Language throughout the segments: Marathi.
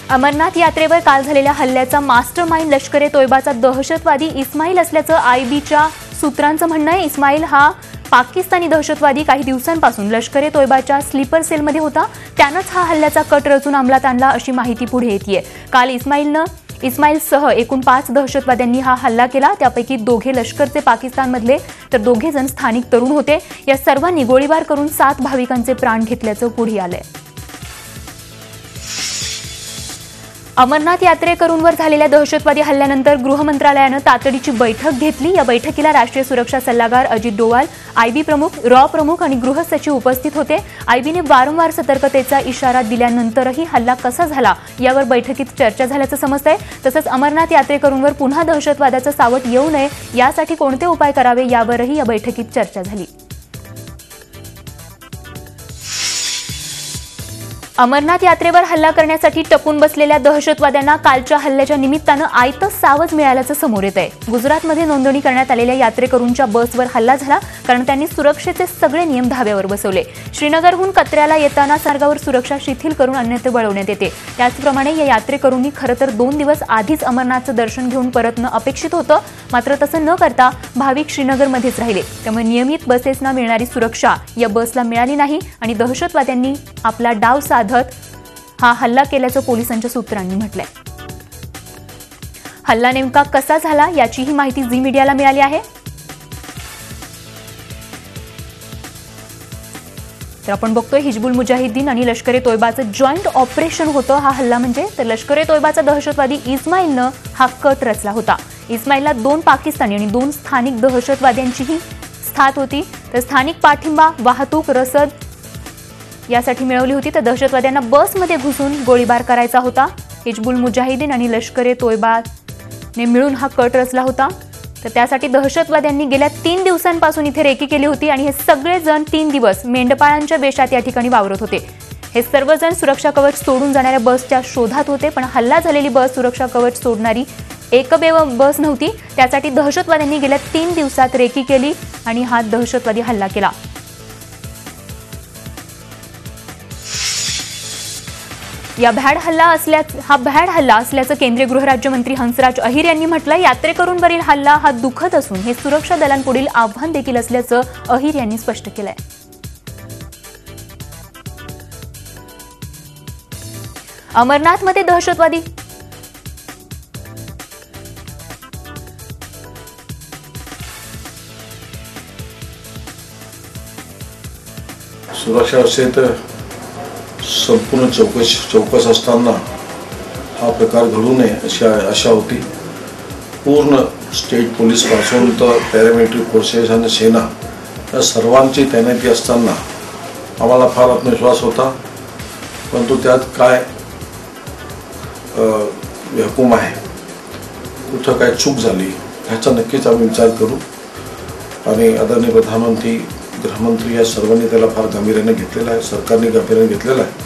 अमरनाथ यात्रेवर काल झालेल्या हल्ल्याचा मास्टरमाइंड लष्कर-ए-तोयबाचा दहशतवादी इस्माईल असल्याचं आयबीच्या सूत्रांचं म्हणणं आहे। इस्माईल हा पाकिस्तानी दहशतवादी काही दिवसांपासून लष्कर-ए-तोयबाच्या स्लीपर सेलमध्ये होता। त्यानंच हा हल्ल्याचा कट रचून अंमलात आणला अशी माहिती पुढे येतेय। काल इस्माईलसह एकूण 5 दहशतवाद्यांनी हा हल्ला केला। त्यापैकी 2 लष्करचे पाकिस्तानमधले तर 2 जण स्थानिक तरुण होते। या सर्वांनी गोळीबार करून 7 भाविकांचे प्राण घेतल्याचं पुढे आलंय। अमरनाथ यात्रेकरूंवर झालेल्या दहशतवादी हल्ल्यानंतर गृह मंत्रालयानं तातडीची बैठक घेतली। या बैठकीला राष्ट्रीय सुरक्षा सल्लागार अजित डोवाल, आयबी प्रमुख, रॉ प्रमुख आणि गृह सचिव उपस्थित होते। आयबीने वारंवार सतर्कतेचा इशारा दिल्यानंतरही हल्ला कसा झाला यावर बैठकीत चर्चा झाल्याचं समजतंय। तसंच अमरनाथ यात्रेकरूंवर पुन्हा दहशतवादाचं सावट येऊ नये यासाठी कोणते उपाय करावे यावरही या बैठकीत चर्चा झाली। अमरनाथ यात्रेवर हल्ला करण्यासाठी टपून बसलेल्या दहशतवाद्यांना कालच्या हल्ल्याच्या निमित्तानं आयतं सावज मिळाल्याचं समोर येत आहे। गुजरातमध्ये नोंदणी करण्यात आलेल्या यात्रेकरूंच्या बसवर हल्ला झाला कारण त्यांनी सुरक्षेचे सगळे नियम धाब्यावर बसवले। श्रीनगरहून कत्र्याला येताना मार्गावर सुरक्षा शिथिल करून अन्यत्र वळवण्यात येते। त्याचप्रमाणे या यात्रेकरूंनी खरं तर 2 दिवस आधीच अमरनाथचं दर्शन घेऊन परतणं अपेक्षित होतं, मात्र तसं न करता भाविक श्रीनगरमध्येच राहिले। त्यामुळे नियमित बसेसना मिळणारी सुरक्षा या बसला मिळाली नाही आणि दहशतवाद्यांनी आपला डाव साधत हा हल्ला केल्याचं पोलिसांच्या सूत्रांनी म्हटलंय। हल्ला नेमका कसा झाला याचीही माहिती झी मीडियाला मिळाली आहे। तर आपण बघतोय हिजबुल मुजाहिद्दीन आणि लष्कर-ए-तोयबाचं जॉईंट ऑपरेशन होतं हा हल्ला म्हणजे। तर लष्कर-ए-तोयबाचा दहशतवादी इस्माईलनं हा कट रचला होता। इस्माईलला 2 पाकिस्तानी आणि 2 स्थानिक दहशतवाद्यांचीही साथ होती। तर स्थानिक पाठिंबा, वाहतूक, रसद यासाठी मिळवली होती। तर दहशतवाद्यांना बसमध्ये घुसून गोळीबार करायचा होता। हिजबुल मुजाहिद्दीन आणि लष्कर-ए-तोयबाने मिळून हा कट रचला होता। तर त्यासाठी दहशतवाद्यांनी गेल्या 3 दिवसांपासून इथे रेकी केली होती आणि हे सगळे जण 3 दिवस मेंढपाळांच्या वेशात या ठिकाणी वावरत होते। हे सर्वजण सुरक्षा कवच सोडून जाणाऱ्या बसच्या शोधात होते, पण हल्ला झालेली बस सुरक्षा कवच सोडणारी एकमेव बस नव्हती। त्यासाठी दहशतवाद्यांनी गेल्या 3 दिवसात रेकी केली आणि हा दहशतवादी हल्ला केला। हा भ्याड हल्ला असल्याचं केंद्रीय गृहराज्यमंत्री हंसराज अहिर यांनी म्हटलंय। यात्रेकरूंवरील हल्ला हा दुःखद असून हे सुरक्षा दलांपुढील आव्हान देखील असल्याचं अहिर यांनी स्पष्ट केलंय। अमरनाथमध्ये दहशतवादी सुरक्षा व्यवस्थेत संपूर्ण चौकस असताना हा प्रकार घडू नये अशी आशा होती। पूर्ण स्टेट पोलीस पासून तर पॅरामिलिटरी फोर्सेस आणि सेना या सर्वांची तैनाती असताना आम्हाला फार आत्मविश्वास होता, परंतु त्यात काय हुकूम आहे, कुठं काय चूक झाली ह्याचा नक्कीच आम्ही विचार करू आणि आदरणीय प्रधानमंत्री, गृहमंत्री या सर्वांनी त्याला फार गंभीर्याने घेतलेला आहे, सरकारने गंभीर्याने घेतलेला आहे।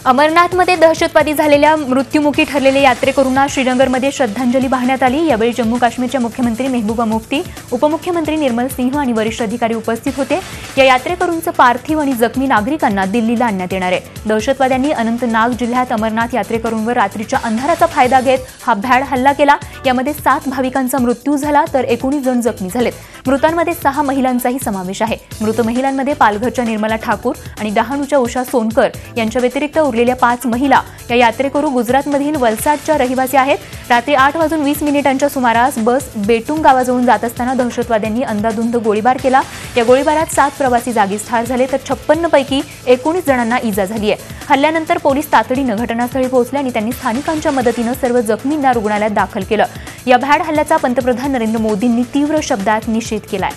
अमरनाथमध्ये दहशतवादी झालेल्या मृत्युमुखी ठरलेल्या यात्रेकरूंना श्रीनगरमध्ये श्रद्धांजली वाहण्यात आली। यावेळी जम्मू काश्मीरच्या मुख्यमंत्री मेहबूबा मुफ्ती, उपमुख्यमंत्री निर्मल सिंह आणि वरिष्ठ अधिकारी उपस्थित होते। या यात्रेकरूंचं पार्थिव आणि जखमी नागरिकांना दिल्लीला आणण्यात येणार आहे। दहशतवाद्यांनी अनंतनाग जिल्ह्यात अमरनाथ यात्रेकरूंवर रात्रीच्या अंधाराचा फायदा घेत हा भ्याड हल्ला केला। यामध्ये 7 भाविकांचा मृत्यू झाला तर 19 जण जखमी झालेत। मृतांमध्ये 6 महिलांचाही समावेश आहे। मृत महिलांमध्ये पालघरच्या निर्मला ठाकूर आणि डहाणूच्या उषा सोनकर यांच्या व्यतिरिक्त उरलेल्या 5 महिला या यात्रेकरू गुजरातमधील वलसाडच्या रहिवासी आहेत। रात्री 8:20 सुमारास बस बेटुंग गावाजवळून जात असताना दहशतवाद्यांनी अंधाधुंद गोळीबार केला। या गोळीबारात 7 प्रवासी जागीच ठार झाले तर 56 पैकी 19 जणांना इजा झाली आहे। हल्ल्यानंतर पोलीस तातडीनं घटनास्थळी पोहोचले आणि त्यांनी स्थानिकांच्या मदतीनं सर्व जखमींना रुग्णालयात दाखल केलं। या भ्याड हल्ल्याचा पंतप्रधान नरेंद्र मोदींनी तीव्र शब्दात निषेध केलाय।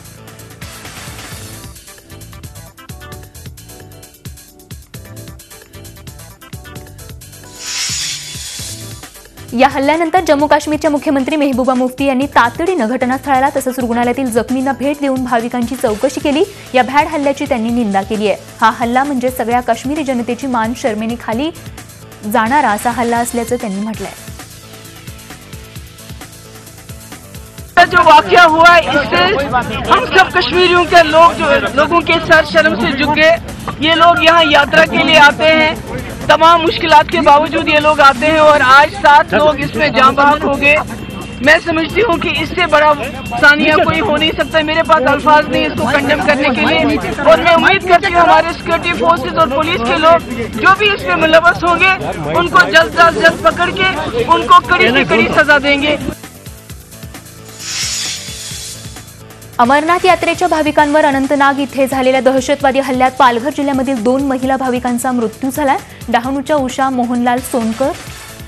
या हल्ल्यानंतर जम्मू काश्मीरच्या मुख्यमंत्री मेहबूबा मुफ्ती यांनी तातडीनं घटनास्थळाला तसंच रुग्णालयातील जखमींना भेट देऊन भाविकांची चौकशी केली। या भ्याड हल्ल्याची त्यांनी निंदा केली आहे। हा हल्ला म्हणजे सगळ्या काश्मीरी जनतेची मान शर्मेने खाली जाणारा असा हल्ला असल्याचं त्यांनी म्हटलंय। जो वाकया हुआ है इससे हम सब कश्मीरियों के लोगों के सर शर्म से झुक गए। ये लोग यहाँ यात्रा के लिए आते हैं, तमाम मुश्किलात के बावजूद ये लोग आते हैं और आज 7 लोग इसमें जान बहक हो गए। मैं समझती हूँ कि इससे बड़ा सानिया कोई हो नहीं सकता। मेरे पास अल्फाज नहीं इसको कंडेम करने के लिए, और मैं उम्मीद करती हूँ हमारे सिक्योरिटी फोर्सेस और पुलिस के लोग जो भी इसमें मुलव्वस होंगे उनको जल्द से जल्द पकड़ के उनको कड़ी से कड़ी सजा देंगे। अमरनाथ यात्रेच्या भाविकांवर अनंतनाग इथे झालेल्या दहशतवादी हल्ल्यात पालघर जिल्ह्यामधील 2 महिला भाविकांचा मृत्यू झालाय। डहाणूच्या उषा मोहनलाल सोनकर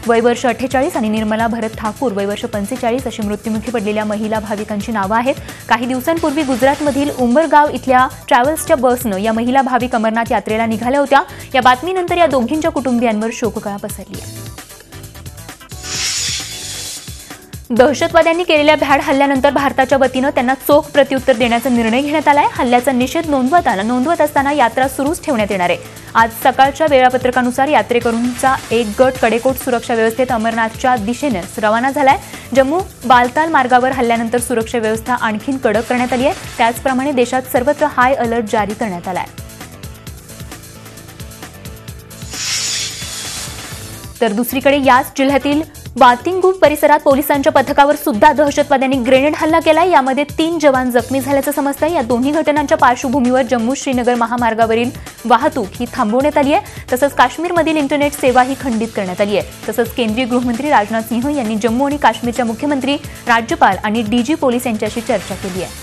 वय वर्ष 48 आणि निर्मला भरत ठाकूर वय वर्ष 45 अशी मृत्युमुखी पडलेल्या महिला भाविकांची नावं आहेत। काही दिवसांपूर्वी गुजरातमधील उंबरगाव इथल्या ट्रॅव्हल्सच्या बसनं या महिला भाविक अमरनाथ यात्रेला निघाल्या होत्या। या बातमीनंतर या दोघींच्या कुटुंबियांवर शोककळा पसरली आहे। दहशतवाद्यांनी केलेल्या भ्याड हल्ल्यानंतर भारताच्या वतीनं त्यांना चोख प्रत्युत्तर देण्याचा निर्णय घेण्यात आलाय। हल्ल्याचा निषेध नोंदवत असताना यात्रा सुरूच ठेवण्यात येणार आहे। आज सकाळच्या वेळापत्रकानुसार यात्रेकरूंचा एक गट कडेकोट सुरक्षा व्यवस्थेत अमरनाथच्या दिशेने रवाना झालाय। जम्मू बालताल मार्गावर हल्ल्यानंतर सुरक्षा व्यवस्था आणखी कडक करण्यात आली आहे। त्याचप्रमाणे देशात सर्वत्र हाय अलर्ट जारी करण्यात आलाय। तर दुसरीकडे याच जिल्ह्यातील बातिंगू परिसरात पोलिसांच्या पथकावर सुद्धा दहशतवाद्यांनी ग्रेनेड हल्ला केलाय। यामध्ये 3 जवान जखमी झाल्याचं समजतंय। या दोन्ही घटनांच्या पार्श्वभूमीवर जम्मू श्रीनगर महामार्गावरील वाहतूक ही थांबवण्यात आली आहे। तसंच काश्मीरमधील इंटरनेट सेवा ही खंडित करण्यात आली आहे। तसंच केंद्रीय गृहमंत्री राजनाथ सिंह यांनी जम्मू आणि काश्मीरच्या मुख्यमंत्री, राज्यपाल आणि डीजी पोलीस यांच्याशी चर्चा केली आहे।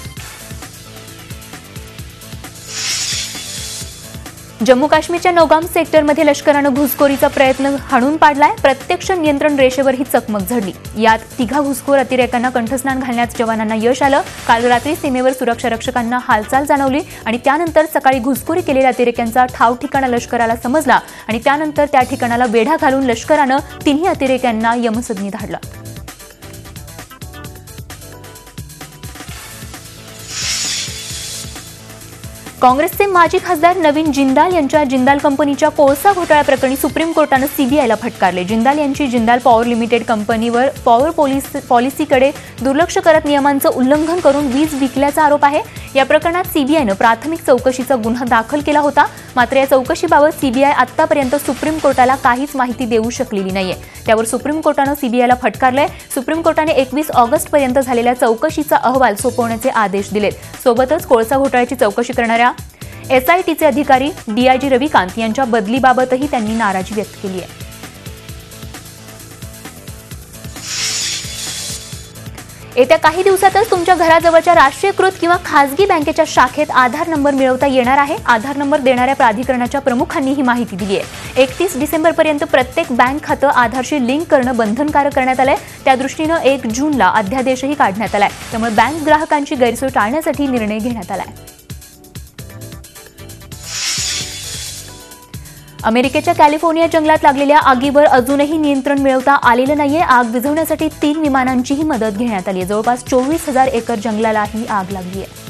जम्मू काश्मीरच्या नौगाम सेक्टरमध्ये लष्करानं घुसखोरीचा प्रयत्न हाणून पाडलाय। प्रत्यक्ष नियंत्रण रेषेवर ही चकमक झडली। यात 3 घुसखोर अतिरेक्यांना कंठस्नान घालण्यास जवानांना यश आलं। काल रात्री सीमेवर सुरक्षा रक्षकांना हालचाल जाणवली आणि त्यानंतर सकाळी घुसखोरी केलेल्या अतिरेक्यांचा ठाव ठिकाणा लष्कराला समजला आणि त्यानंतर त्या ठिकाणाला वेढा घालून लष्करानं 3 अतिरेक्यांना यमसदनी धाडलं। काँग्रेसचे माजी खासदार नवीन जिंदाल यांच्या जिंदाल कंपनीच्या कोळसा घोटाळा प्रकरणी सुप्रीम कोर्टानं सीबीआयला फटकारले। जिंदाल यांची जिंदाल पॉवर लिमिटेड कंपनीवर पॉवर पॉलिसीकडे दुर्लक्ष करत नियमांचं उल्लंघन करून वीज विकल्याचा आरोप आहे। या प्रकरणात सीबीआयनं प्राथमिक चौकशीचा गुन्हा दाखल केला होता। मात्र या चौकशीबाबत सीबीआय आतापर्यंत सुप्रीम कोर्टाला काहीच माहिती देऊ शकलेली नाहीये। त्यावर सुप्रीम कोर्टानं सीबीआयला फटकारलंय। सुप्रीम कोर्टाने 21 ऑगस्टपर्यंत झालेल्या चौकशीचा अहवाल सोपवण्याचे आदेश दिलेत। सोबतच कोळसा घोटाळ्याची चौकशी करणाऱ्या एसआयटीचे अधिकारी डीआयजी रविकांत यांच्या बदलीबाबतही त्यांनी नाराजी व्यक्त केली आहे। येत्या काही दिवसातच तुमच्या घराजवळच्या राष्ट्रीयकृत किंवा खासगी बँकेच्या शाखेत आधार नंबर मिळवता येणार आहे। आधार नंबर देणाऱ्या प्राधिकरणाच्या प्रमुखांनी ही माहिती दिली आहे। 31 डिसेंबरपर्यंत प्रत्येक बँक खातं आधारशी लिंक करणं बंधनकारक करण्यात आलंय। त्या दृष्टीनं 1 जूनला अध्यादेशही काढण्यात आलाय। त्यामुळे बँक ग्राहकांची गैरसोय टाळण्यासाठी निर्णय घेण्यात आलाय। अमेरिकेच्या कॅलिफोर्निया जंगलात लागलेल्या आगीवर अजूनही नियंत्रण मिळवता आलेलं नाहीये। आग विझवण्यासाठी 3 विमानांचीही मदत घेण्यात आली आहे। जवळपास 24,000 एकर जंगलाला ही आग लागली आहे।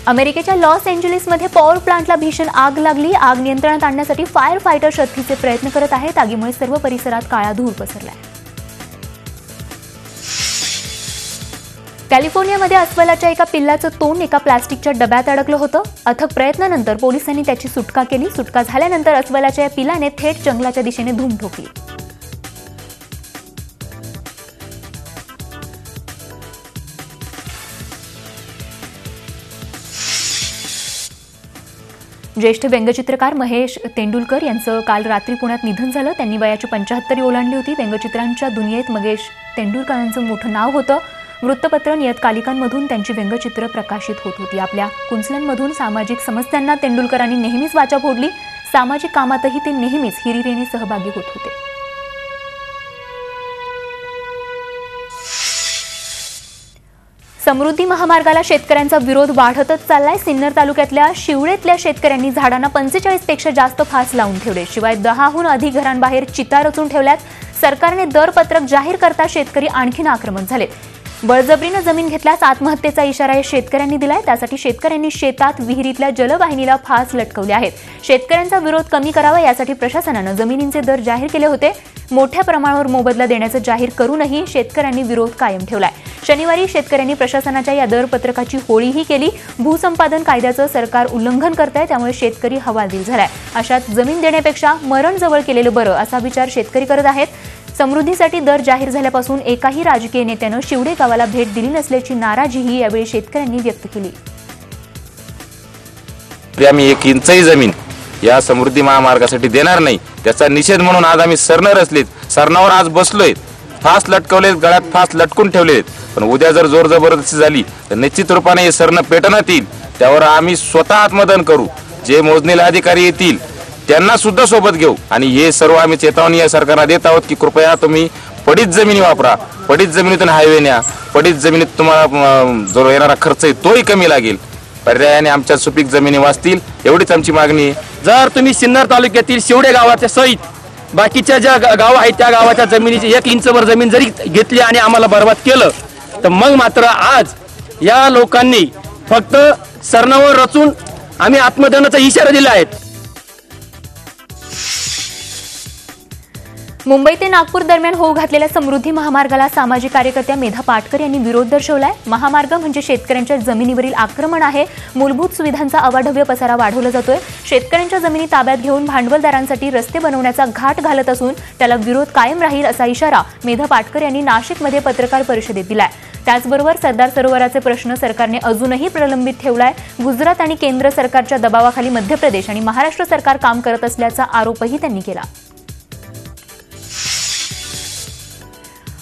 अमेरिकेच्या लॉस एंजेलिसमध्ये पॉवर प्लांटला भीषण आग लागली। आग नियंत्रणात आणण्यासाठी फायर फायटर शर्थीचे प्रयत्न करत आहेत। आगीमुळे सर्व परिसरात काळा धूर पसरलाय। कॅलिफोर्नियामध्ये अस्वलाच्या एका पिल्लाचं तोंड एका प्लास्टिकच्या डब्यात अडकलं होतं। अथक प्रयत्नानंतर पोलिसांनी त्याची सुटका केली। सुटका झाल्यानंतर अस्वलाच्या या पिल्लाने थेट जंगलाच्या दिशेने धूम ठोकली। ज्येष्ठ व्यंगचित्रकार महेश तेंडुलकर यांचं काल रात्री पुण्यात निधन झालं। त्यांनी वयाची 75 ओलांडली होती। व्यंगचित्रांच्या दुनियेत महेश तेंडुलकरांचं मोठं नाव होतं। वृत्तपत्र, नियतकालिकांमधून त्यांची व्यंगचित्र प्रकाशित होत होती। आपल्या कुंचल्यांमधून सामाजिक समस्यांना तेंडुलकरांनी नेहमीच वाचा फोडली। सामाजिक कामातही ते नेहमीच हिरिरीने सहभागी होत होते। समृद्धी महामार्गाला शेतकऱ्यांचा विरोध वाढतच चाललाय। सिन्नर तालुक्यातल्या शिवळेतल्या शेतकऱ्यांनी झाडांना 45 पेक्षा जास्त फास लावून ठेवले। शिवाय 10हून अधिक घरांबाहेर चिता रचून ठेवल्यात। सरकारने दरपत्रक जाहीर करता शेतकरी आणखीन आक्रमक झालेत। बळजबरीनं जमीन घेतल्यास आत्महत्येचा इशारा या शेतकऱ्यांनी दिलाय। त्यासाठी शेतकऱ्यांनी शेतात विहिरीतल्या जलवाहिनीला फास लटकवले आहेत। शेतकऱ्यांचा विरोध कमी करावा यासाठी प्रशासनानं जमिनींचे दर जाहीर केले होते। मोठ्या प्रमाणावर मोबदला देण्याचं जाहीर करूनही शेतकऱ्यांनी विरोध कायम ठेवलाय। शनिवारी शेतकऱ्यांनी प्रशासनाच्या या दर पत्रकाची होळीही केली। भूसंपादन कायद्याचं सरकार उल्लंघन करतंय, त्यामुळे शेतकरी हवालदिल झालाय। अशात जमीन देण्यापेक्षा मरण जवळ केलेलं बरं असा विचार शेतकरी करत आहेत। समृद्धीसाठी दर जाहीर झाल्यापासून एकाही राजकीय नेत्यानं शिवडे गावाला भेट दिली नसल्याची नाराजीही यावेळी शेतकऱ्यांनी व्यक्त केली। आम्ही 1 इंचही जमीन या समृद्धी महामार्गासाठी देणार नाही, त्याचा निषेध म्हणून आज आम्ही सरणार असलेत, सरणावर आज बसलोय, फास लटकवलेत, गळ्यात फास लटकून ठेवलेत। पण उद्या जर जोर जबरदस्ती झाली तर निश्चित रूपाने हे सरणं पेटण्यात येईल। त्यावर आम्ही स्वतः आत्मदहन करू। जे मोजणीला अधिकारी येतील त्यांना सुद्धा सोबत घेऊ आणि हे सर्व आम्ही चेतावणी या सरकारला देत आहोत की कृपया तुम्ही पडीत जमिनी वापरा, पडीत जमिनीतून हायवे न्या, पडीत जमिनीत तुम्हाला जो येणारा खर्च आहे तोही कमी लागेल। पर्यायाने आमच्या सुपीक जमिनी वाचतील एवढीच आमची मागणी आहे। जर तुम्ही सिन्नर तालुक्यातील शिवडे गावाच्या सहित बाकीच्या ज्या गाव आहेत त्या गावाच्या जमिनीची 1 इंचभर जमीन जरी घेतली आणि आम्हाला बर्बाद केलं तर मग मात्र आज या लोकांनी फक्त सरणावर रचून आम्ही आत्मदहनाचा इशारा दिला आहे। मुंबई ते नागपूर दरम्यान होऊ घातलेल्या समृद्धी महामार्गाला सामाजिक कार्यकर्त्या मेधा पाटकर यांनी विरोध दर्शवलाय। महामार्ग म्हणजे शेतकऱ्यांच्या जमिनीवरील आक्रमण आहे। मूलभूत सुविधांचा अवाढव्य पसारा वाढवला जातोय। शेतकऱ्यांच्या जमिनी ताब्यात घेऊन भांडवलदारांसाठी रस्ते बनवण्याचा घाट घालत असून त्याला विरोध कायम राहील असा इशारा मेधा पाटकर यांनी नाशिकमध्ये पत्रकार परिषदेत दिलाय। त्याचबरोबर सरदार सरोवराचे प्रश्न सरकारने अजूनही प्रलंबित ठेवलाय। गुजरात आणि केंद्र सरकारच्या दबावाखाली मध्य प्रदेश आणि महाराष्ट्र सरकार काम करत असल्याचा आरोपही त्यांनी केला।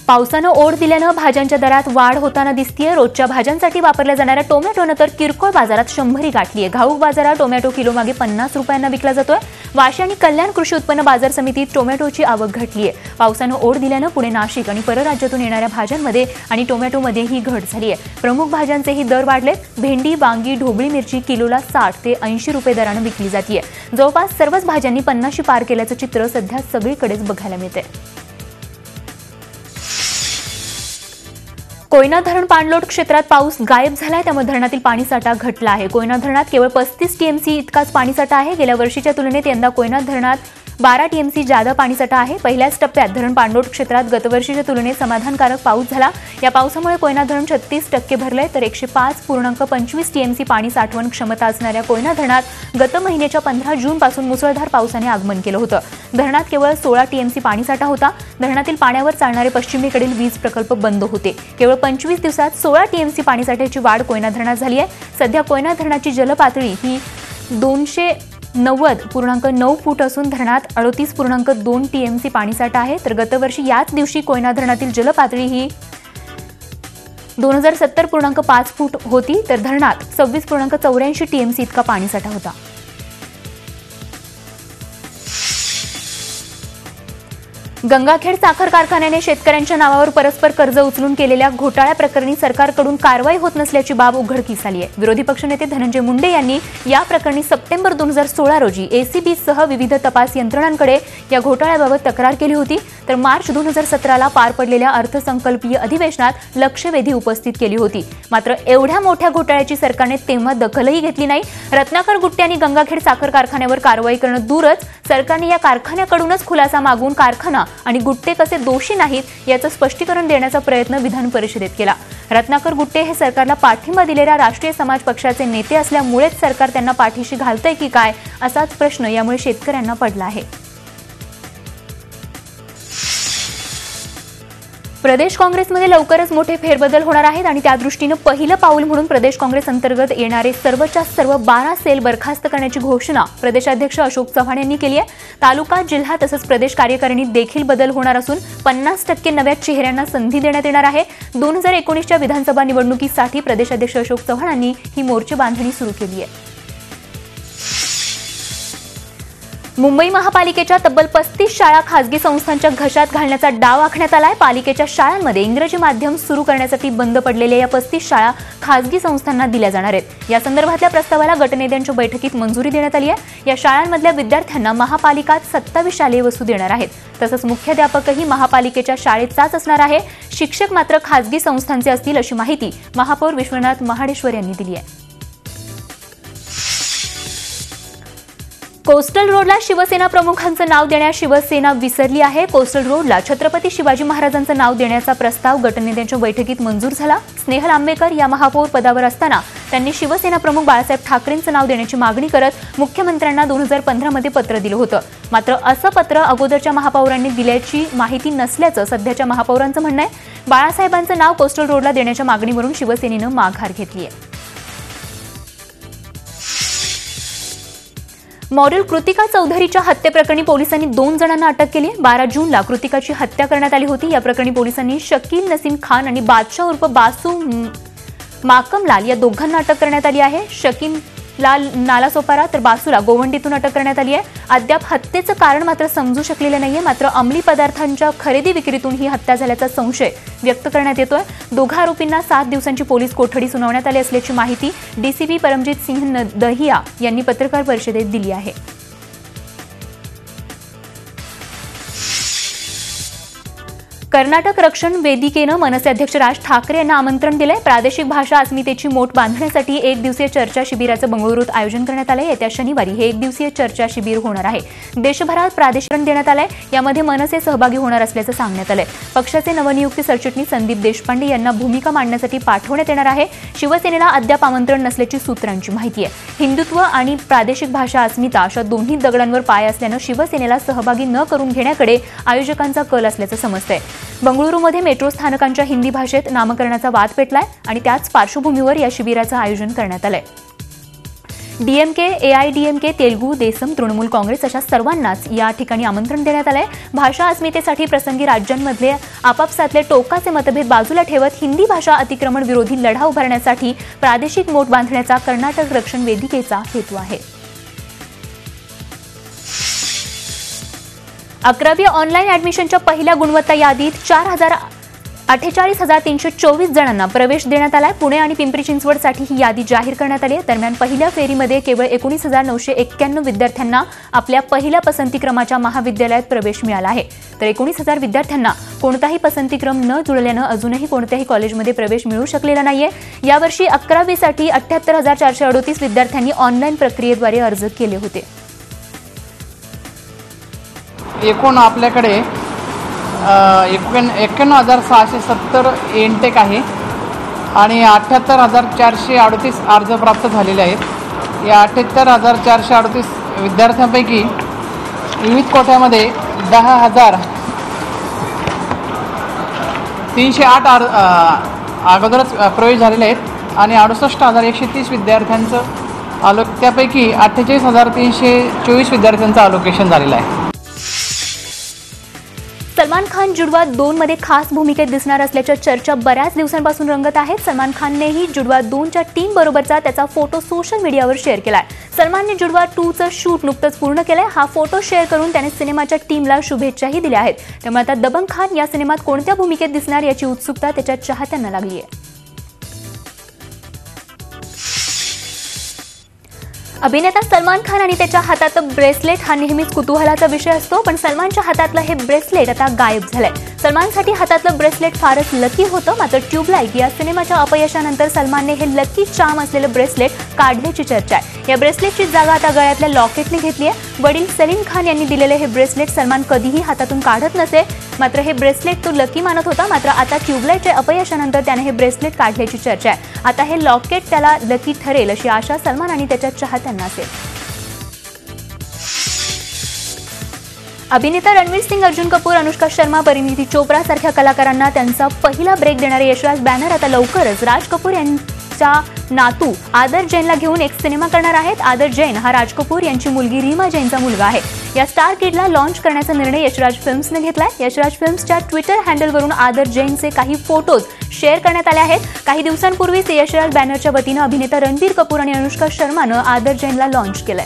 पावसानं ओढ दिल्यानं भाज्यांच्या दरात वाढ होताना दिसतीये। रोजच्या भाज्यांसाठी वापरल्या जाणाऱ्या टोमॅटोनं तर किरकोळ बाजारात 100 गाठलीये। घाऊक बाजारात टोमॅटो किलोमागे 50 रुपयांना विकला जातोय। वाशी आणि कल्याण कृषी उत्पन्न बाजार समितीत टोमॅटोची आवक घटलीये। पावसानं ओढ दिल्यानं पुणे, नाशिक आणि परराज्यातून येणाऱ्या भाज्यांमध्ये आणि टोमॅटोमध्येही घट झाली आहे। प्रमुख भाज्यांचेही दर वाढलेत। भेंडी, वांगी, ढोबळी मिरची किलोला 60 ते 80 रुपये दरानं विकली जातीये। जवळपास सर्वच भाज्यांनी 50शी पार केल्याचं चित्र सध्या सगळीकडेच बघायला मिळतंय। कोयना धरण पाणलोट क्षेत्रात पाऊस गायब झालाय, त्यामुळे धरणातील पाणीसाठा घटला आहे। कोयना धरणात केवळ 35 टीएमसी इतकाच पाणीसाठा आहे। गेल्या वर्षीच्या तुलनेत यंदा कोयना धरणात 12 टीएमसी जादा पाणीसाठा आहे। पहिल्याच टप्प्यात धरण पाणलोट क्षेत्रात गतवर्षीच्या तुलनेत समाधानकारक पाऊस झाला। या पावसामुळे कोयना धरण 36% भरलंय, तर 105.25 टीएमसी पाणी साठवण क्षमता असणाऱ्या कोयना धरणात गत महिन्याच्या 15 जूनपासून मुसळधार पावसाने आगमन केलं होतं। धरणात केवळ 16 टीएमसी पाणीसाठा होता। धरणातील पाण्यावर चालणारे पश्चिमेकडील वीज प्रकल्प बंद होते। केवळ 25 दिवसात 16 टीएमसी पाणीसाठ्याची वाढ कोयना धरणात झाली आहे। सध्या कोयना धरणाची जलपातळी ही 290.9 फूट असून धरणात 38.2 टीएमसी पाणीसाठा आहे। तर गतवर्षी याच दिवशी कोयना धरणातील जलपातळी ही 2070.5 फूट होती, तर धरणात 26.84 टीएमसी इतका पाणीसाठा होता। गंगाखेड साखर कारखान्याने शेतकऱ्यांच्या नावावर परस्पर कर्ज उचलून केलेल्या घोटाळ्या प्रकरणी सरकारकडून कारवाई होत नसल्याची बाब उघडकीस आली आहे। विरोधी पक्षनेते धनंजय मुंडे यांनी या प्रकरणी सप्टेंबर 2016 रोजी एसीबी सह विविध तपास यंत्रणांकडे या घोटाळ्याबाबत तक्रार केली होती। तर मार्च 2017ला पार पडलेल्या अर्थसंकल्पीय अधिवेशनात लक्षवेधी उपस्थित केली होती। मात्र एवढ्या मोठ्या घोटाळ्याची सरकारने तेव्हा दखलही घेतली नाही। रत्नाकर गुट्टे यांनी गंगाखेड साखर कारखान्यावर कारवाई करणं दूरच सरकारने या कारखान्याकडूनच खुलासा मागून कारखाना आणि गुट्टे कसे दोषी नाहीत याचं स्पष्टीकरण देण्याचा प्रयत्न विधान परिषदेत केला। रत्नाकर गुट्टे हे सरकारला पाठिंबा दिलेल्या राष्ट्रीय समाज पक्षाचे नेते असल्यामुळेच सरकार त्यांना पाठीशी घालतंय की काय असाच प्रश्न यामुळे शेतकऱ्यांना पडला आहे। प्रदेश काँग्रेसमध्ये लवकरच मोठे फेरबदल होणार आहेत आणि त्या दृष्टीने पहिलं पाऊल म्हणून प्रदेश काँग्रेस अंतर्गत येणारे सर्वच्या सर्व 12 सेल बरखास्त करण्याची घोषणा प्रदेशाध्यक्ष अशोक चव्हाण यांनी केली आहे। तालुका, जिल्हा तसंच प्रदेश कार्यकारिणीत देखील बदल होणार असून 50% नव्या चेहऱ्यांना संधी देण्यात येणार आहे। 2019च्या विधानसभा निवडणुकीसाठी प्रदेशाध्यक्ष अशोक चव्हाणांनी ही मोर्चे बांधणी सुरू केली आहे। मुंबई महापालिकेच्या तब्बल 35 शाळा खासगी संस्थांच्या घशात घालण्याचा डाव आखण्यात आलाय। पालिकेच्या शाळांमध्ये इंग्रजी माध्यम सुरू करण्यासाठी बंद पडलेल्या या 35 शाळा खासगी संस्थांना दिल्या जाणार आहेत। या संदर्भातल्या प्रस्तावाला गटनेत्यांच्या बैठकीत मंजुरी देण्यात आली आहे। या शाळांमधल्या विद्यार्थ्यांना महापालिका 27 शालेय वस्तू देणार आहेत। तसंच मुख्याध्यापकही महापालिकेच्या शाळेचाच असणार आहे। शिक्षक मात्र खासगी संस्थांचे असतील अशी माहिती महापौर विश्वनाथ महाडेश्वर यांनी दिली आहे। कोस्टल रोडला शिवसेना प्रमुखांचं नाव देण्यास शिवसेना विसरली आहे। कोस्टल रोडला छत्रपती शिवाजी महाराजांचं नाव देण्याचा प्रस्ताव गटनेत्यांच्या बैठकीत मंजूर झाला। स्नेहल आंबेकर या महापौर पदावर असताना त्यांनी शिवसेना प्रमुख बाळासाहेब ठाकरेंचं नाव देण्याची मागणी करत मुख्यमंत्र्यांना 2015 मध्ये पत्र दिलं होतं। मात्र असं पत्र अगोदरच्या महापौरांनी दिल्याची माहिती नसल्याचं सध्याच्या महापौरांचं म्हणणं आहे। बाळासाहेबांचं नाव कोस्टल रोडला देण्याच्या मागणीवरून शिवसेनेनं माघार घेतली आहे। मॉडेल कृतिका चौधरीच्या हत्येप्रकरणी पोलिसांनी 2 जणांना अटक केली आहे। 12 जूनला कृतिकाची हत्या करण्यात आली होती। या प्रकरणी पोलिसांनी शकील नसीम खान आणि बादशाह उर्फ बासू माकमलाल या दोघांना अटक करण्यात आली आहे। शकील लाल नालासोपारा तर बासूला गोवंडीतून अटक करण्यात आली आहे। अद्याप हत्येचं कारण मात्र समजू शकलेलं नाहीये। मात्र अंमली पदार्थांच्या खरेदी विक्रीतून ही हत्या झाल्याचा संशय व्यक्त करण्यात येतोय। दोघा आरोपींना 7 दिवसांची पोलीस कोठडी सुनावण्यात आली असल्याची माहिती डीसीपी परमजीत सिंह दहिया यांनी पत्रकार परिषदेत दिली आहे। कर्नाटक रक्षण वेदिकेनं मनसे अध्यक्ष राज ठाकरे यांना आमंत्रण दिलंय। प्रादेशिक भाषा अस्मितेची मोठ बांधण्यासाठी 1 दिवसीय चर्चा शिबिराचं बंगळुरूत आयोजन करण्यात आलंय। येत्या शनिवारी हे 1 दिवसीय चर्चा शिबिर होणार आहे। देशभरात प्रादेशिकरण देण्यात आलंय। यामध्ये मनसे सहभागी होणार असल्याचं सांगण्यात आलंय। पक्षाचे नवनियुक्त सरचिटणीस संदीप देशपांडे यांना भूमिका मांडण्यासाठी पाठवण्यात येणार आहे। शिवसेनेला अद्याप आमंत्रण नसल्याची सूत्रांची माहिती आहे। हिंदुत्व आणि प्रादेशिक भाषा अस्मिता अशा दोन्ही दगडांवर पाय असल्यानं शिवसेनेला सहभागी न करून घेण्याकडे आयोजकांचा कल असल्याचं समजतंय। बंगळुरूमध्ये मेट्रो स्थानकांच्या हिंदी भाषेत नामकरणाचा वाद पेटलाय आणि त्याच पार्श्वभूमीवर या शिबिराचं आयोजन करण्यात आलंय। डीएमके, एआयडीएमके, तेलुगू देसम, तृणमूल काँग्रेस अशा सर्वांनाच या ठिकाणी आमंत्रण देण्यात आलंय। भाषा अस्मितेसाठी प्रसंगी राज्यांमधले आपापसातले टोकाचे मतभेद बाजूला ठेवत हिंदी भाषा अतिक्रमण विरोधी लढा उभारण्यासाठी प्रादेशिक मोठ बांधण्याचा कर्नाटक रक्षण वेदिकेचा हेतू आहे। 11वी ऑनलाईन ॲडमिशनच्या पहिल्या गुणवत्ता यादीत 48,324 जणांना प्रवेश देण्यात आलाय। पुणे आणि पिंपरी चिंचवडसाठी ही यादी जाहीर करण्यात आली आहे। दरम्यान पहिल्या फेरीमध्ये केवळ 19,991 विद्यार्थ्यांना आपल्या पहिल्या पसंतीक्रमाच्या महाविद्यालयात प्रवेश मिळाला आहे। तर 19,000 विद्यार्थ्यांना कोणताही पसंतीक्रम न जुळल्यानं अजूनही कोणत्याही कॉलेजमध्ये प्रवेश मिळू शकलेला नाहीये। यावर्षी 11वीसाठी 78,438 विद्यार्थ्यांनी ऑनलाईन प्रक्रियेद्वारे अर्ज केले होते। एकूण आपल्याकडे 91,670 इनटेक आहे आणि 78,438 अर्ज प्राप्त झालेले आहेत। या 78,438 विद्यार्थ्यांपैकी विविध कोट्यामध्ये 10,308 अगोदरच प्रवेश झालेले आहेत आणि 68,130 विद्यार्थ्यांचं त्यापैकी 48,324 विद्यार्थ्यांचं अलोकेशन झालेलं आहे। सलमान खान जुडवा 2 मध्ये खास भूमिकेत दिसणार असल्याच्या चर्चा बऱ्याच दिवसांपासून रंगत आहेत। सलमान खाननेही जुडवा 2च्या टीम बरोबरचा त्याचा फोटो सोशल मीडियावर शेअर केलाय। सलमानने जुडवा 2चं शूट नुकतंच पूर्ण केलंय। हा फोटो शेअर करून त्याने सिनेमाच्या टीमला शुभेच्छाही दिल्या आहेत। त्यामुळे आता दबंग खान या सिनेमात कोणत्या भूमिकेत दिसणार याची उत्सुकता त्याच्या चाहत्यांना लागली आहे। अभिनेता सलमान खान आणि त्याच्या हातात ब्रेसलेट हा नेहमीच कुतूहलाचा विषय असतो, पण सलमानच्या हातातलं हे ब्रेसलेट आता गायब झालंय। सलमानसाठी हातातलं ब्रेसलेट फारच लकी होतं, मात्र ट्यूबलाइट या सिनेमाच्या अपयशानंतर सलमानने हे लकी चार्म असलेलं ब्रेसलेट काढल्याची चर्चा आहे। या ब्रेसलेटची जागा आता गळ्यातल्या लॉकेटने घेतली आहे। वडील सलीम खान यांनी दिलेले हे ब्रेसलेट सलमान कधीही हातातून काढत नसे, मात्र हे ब्रेसलेट तो लकी मानत होता। मात्र आता ट्यूबलाइटच्या अपयशानंतर त्याने हे ब्रेसलेट काढल्याची चर्चा आहे। आता हे लॉकेट त्याला लकी ठरेल अशी आशा सलमान आणि त्याच्या चाहत्यांना असेल। अभिनेता रणवीर सिंग, अर्जुन कपूर, अनुष्का शर्मा, परिणीती चोप्रा सारख्या कलाकारांना त्यांचा पहिला ब्रेक देणारे यशराज बॅनर आता लवकरच राज कपूर यांच्या नातू आदर जैनला घेऊन एक सिनेमा करणार आहेत। आदर जैन हा राज कपूर यांची मुलगी रीमा जैनचा मुलगा आहे। या स्टार किडला लॉन्च करण्याचा निर्णय यशराज फिल्म्सने घेतलाय। यशराज फिल्म्सच्या ट्विटर हँडलवरून आदर जैनचे काही फोटोज शेअर करण्यात आले आहेत। काही दिवसांपूर्वीच यशराज बॅनरच्या वतीनं अभिनेता रणबीर कपूर आणि अनुष्का शर्मानं आदर जैनला लॉन्च केलंय।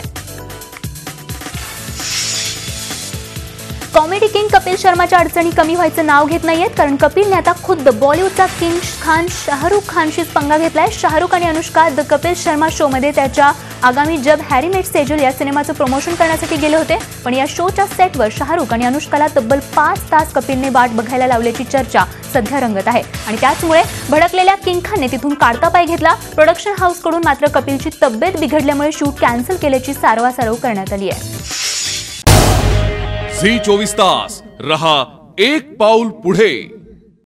कॉमेडी किंग कपिल शर्माच्या अडचणी कमी व्हायचं नाव घेत नाहीयेत, कारण कपिलने आता खुद्द बॉलिवूडचा किंग खान शाहरुख खानशीच पंगा घेतलाय. शाहरुख आणि अनुष्का द कपिल शर्मा शो मध्ये त्याच्या आगामी जब हॅरी मेट सेजल या सिनेमाचं प्रमोशन करण्यासाठी गेले होते. पण या शोच्या सेटवर शाहरुख आणि अनुष्काला तब्बल 5 तास कपिलने वाट बघायला लावल्याची चर्चा सध्या रंगत आहे. आणि त्याचमुळे भडकलेल्या किंग खानने तिथून काढता पाय घेतला. प्रोडक्शन हाऊसकडून मात्र कपिलची तब्येत बिघडल्यामुळे शूट कॅन्सल केल्याची सारवासारव करण्यात आली आहे. झी 24 तास रहा एक पाऊल पुढे.